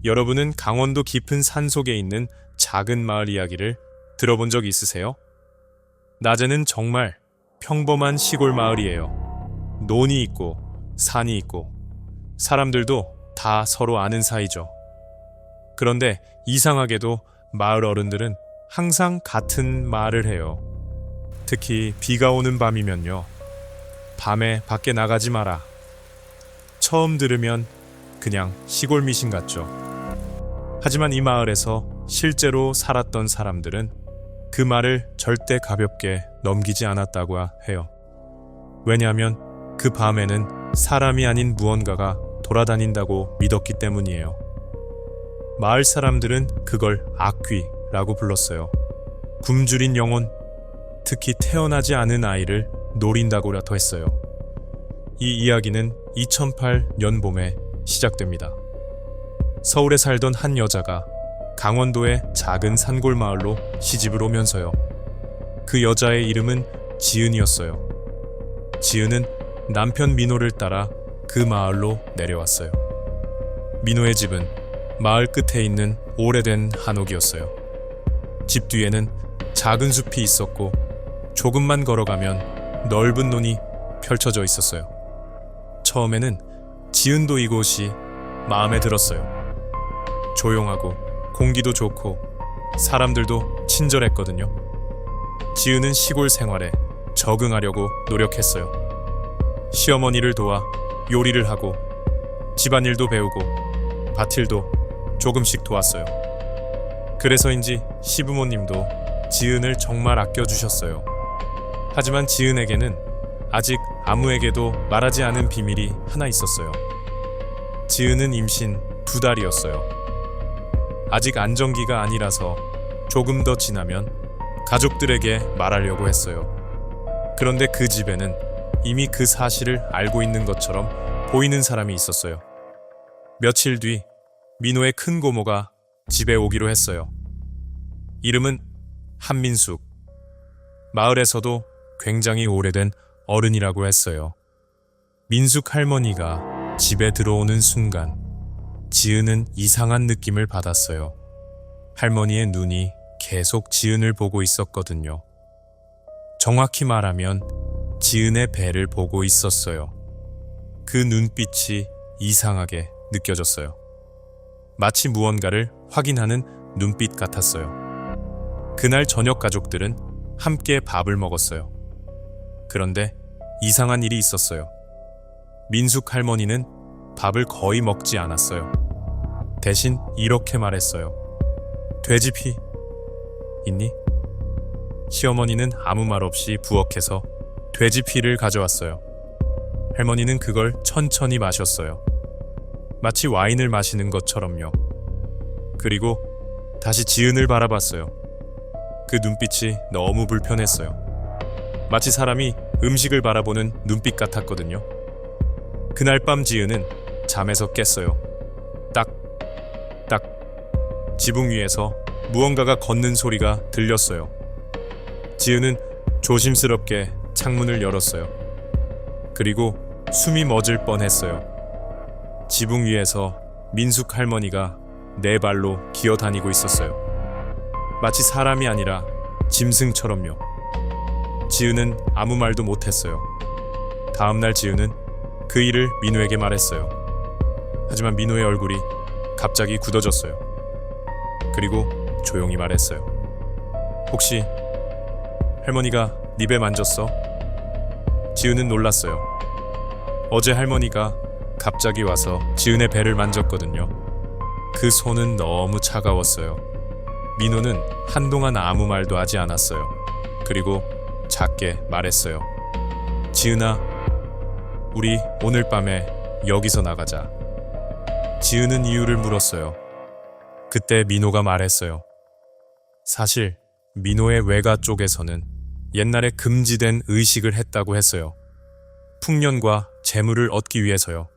여러분은 강원도 깊은 산속에 있는 작은 마을 이야기를 들어본 적 있으세요? 낮에는 정말 평범한 시골 마을이에요. 논이 있고 산이 있고 사람들도 다 서로 아는 사이죠. 그런데 이상하게도 마을 어른들은 항상 같은 말을 해요. 특히 비가 오는 밤이면요. 밤에 밖에 나가지 마라. 처음 들으면 그냥 시골 미신 같죠. 하지만 이 마을에서 실제로 살았던 사람들은 그 말을 절대 가볍게 넘기지 않았다고 해요. 왜냐하면 그 밤에는 사람이 아닌 무언가가 돌아다닌다고 믿었기 때문이에요. 마을 사람들은 그걸 악귀라고 불렀어요. 굶주린 영혼, 특히 태어나지 않은 아이를 노린다고라도 했어요. 이 이야기는 2008년 봄에 시작됩니다. 서울에 살던 한 여자가 강원도의 작은 산골 마을로 시집을 오면서요. 그 여자의 이름은 지은이었어요. 지은은 남편 민호를 따라 그 마을로 내려왔어요. 민호의 집은 마을 끝에 있는 오래된 한옥이었어요. 집 뒤에는 작은 숲이 있었고 조금만 걸어가면 넓은 논이 펼쳐져 있었어요. 처음에는 지은도 이곳이 마음에 들었어요. 조용하고 공기도 좋고 사람들도 친절했거든요. 지은은 시골 생활에 적응하려고 노력했어요. 시어머니를 도와 요리를 하고 집안일도 배우고 밭일도 조금씩 도왔어요. 그래서인지 시부모님도 지은을 정말 아껴주셨어요. 하지만 지은에게는 아직 아무에게도 말하지 않은 비밀이 하나 있었어요. 지은은 임신 2달이었어요. 아직 안정기가 아니라서 조금 더 지나면 가족들에게 말하려고 했어요. 그런데 그 집에는 이미 그 사실을 알고 있는 것처럼 보이는 사람이 있었어요. 며칠 뒤 민호의 큰 고모가 집에 오기로 했어요. 이름은 한민숙. 마을에서도 굉장히 오래된 어른이라고 했어요. 민숙 할머니가 집에 들어오는 순간 지은은 이상한 느낌을 받았어요. 할머니의 눈이 계속 지은을 보고 있었거든요. 정확히 말하면 지은의 배를 보고 있었어요. 그 눈빛이 이상하게 느껴졌어요. 마치 무언가를 확인하는 눈빛 같았어요. 그날 저녁 가족들은 함께 밥을 먹었어요. 그런데 이상한 일이 있었어요. 민숙 할머니는 밥을 거의 먹지 않았어요. 대신 이렇게 말했어요. 돼지피 있니? 시어머니는 아무 말 없이 부엌에서 돼지피를 가져왔어요. 할머니는 그걸 천천히 마셨어요. 마치 와인을 마시는 것처럼요. 그리고 다시 지은을 바라봤어요. 그 눈빛이 너무 불편했어요. 마치 사람이 음식을 바라보는 눈빛 같았거든요. 그날 밤 지은은 잠에서 깼어요. 딱, 지붕 위에서 무언가가 걷는 소리가 들렸어요. 지은은 조심스럽게 창문을 열었어요. 그리고 숨이 멎을 뻔했어요. 지붕 위에서 민숙 할머니가 4발로 기어다니고 있었어요. 마치 사람이 아니라 짐승처럼요. 지은은 아무 말도 못했어요. 다음날 지은은 그 일을 민호에게 말했어요. 하지만 민호의 얼굴이 갑자기 굳어졌어요. 그리고 조용히 말했어요. 혹시 할머니가 네 배 만졌어? 지은은 놀랐어요. 어제 할머니가 갑자기 와서 지은의 배를 만졌거든요. 그 손은 너무 차가웠어요. 민호는 한동안 아무 말도 하지 않았어요. 그리고 작게 말했어요. 지은아, 우리 오늘 밤에 여기서 나가자. 지은은 이유를 물었어요. 그때 민호가 말했어요. 사실 민호의 외가 쪽에서는 옛날에 금지된 의식을 했다고 했어요. 풍년과 재물을 얻기 위해서요.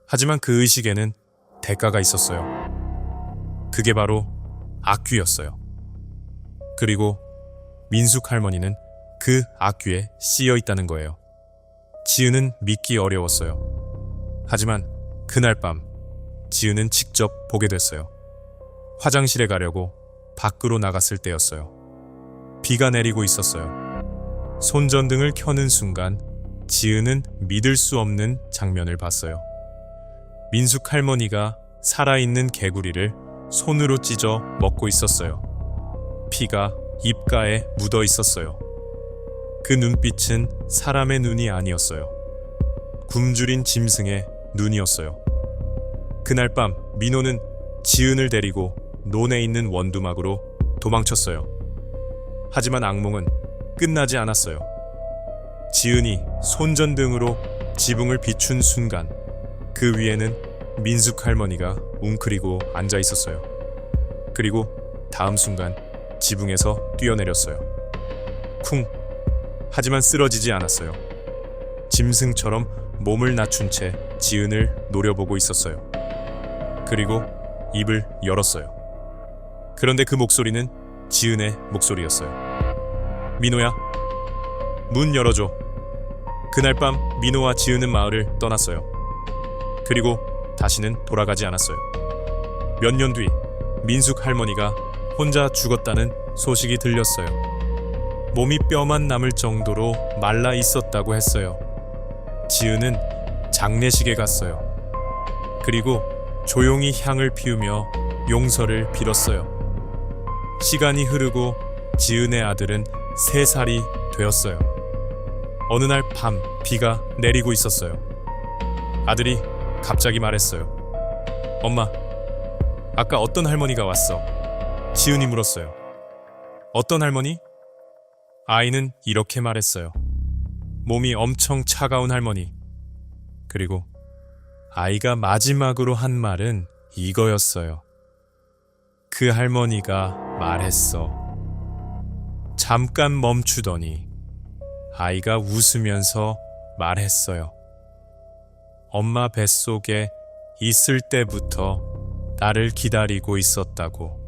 하지만 그 의식에는 대가가 있었어요. 그게 바로 악귀였어요. 그리고 민숙 할머니는 그 악귀에 씌여 있다는 거예요. 지은은 믿기 어려웠어요. 하지만 그날 밤 지은은 직접 보게 됐어요. 화장실에 가려고 밖으로 나갔을 때였어요. 비가 내리고 있었어요. 손전등을 켜는 순간 지은은 믿을 수 없는 장면을 봤어요. 민숙 할머니가 살아있는 개구리를 손으로 찢어 먹고 있었어요. 피가 입가에 묻어 있었어요. 그 눈빛은 사람의 눈이 아니었어요. 굶주린 짐승의 눈이었어요. 그날 밤 민호는 지은을 데리고 논에 있는 원두막으로 도망쳤어요. 하지만 악몽은 끝나지 않았어요. 지은이 손전등으로 지붕을 비춘 순간 그 위에는 민숙 할머니가 웅크리고 앉아 있었어요. 그리고 다음 순간 지붕에서 뛰어내렸어요. 쿵! 하지만 쓰러지지 않았어요. 짐승처럼 몸을 낮춘 채 지은을 노려보고 있었어요. 그리고 입을 열었어요. 그런데 그 목소리는 지은의 목소리였어요. 민호야, 문 열어줘. 그날 밤 민호와 지은은 마을을 떠났어요. 그리고 다시는 돌아가지 않았어요. 몇 년 뒤 민숙 할머니가 혼자 죽었다는 소식이 들렸어요. 몸이 뼈만 남을 정도로 말라 있었다고 했어요. 지은은 장례식에 갔어요. 그리고 조용히 향을 피우며 용서를 빌었어요. 시간이 흐르고 지은의 아들은 3살이 되었어요. 어느 날 밤 비가 내리고 있었어요. 아들이 갑자기 말했어요. 엄마, 아까 어떤 할머니가 왔어? 지은이 물었어요. 어떤 할머니? 아이는 이렇게 말했어요. 몸이 엄청 차가운 할머니. 그리고 아이가 마지막으로 한 말은 이거였어요. 그 할머니가 말했어. 잠깐 멈추더니 아이가 웃으면서 말했어요. 엄마 뱃속에 있을 때부터 나를 기다리고 있었다고.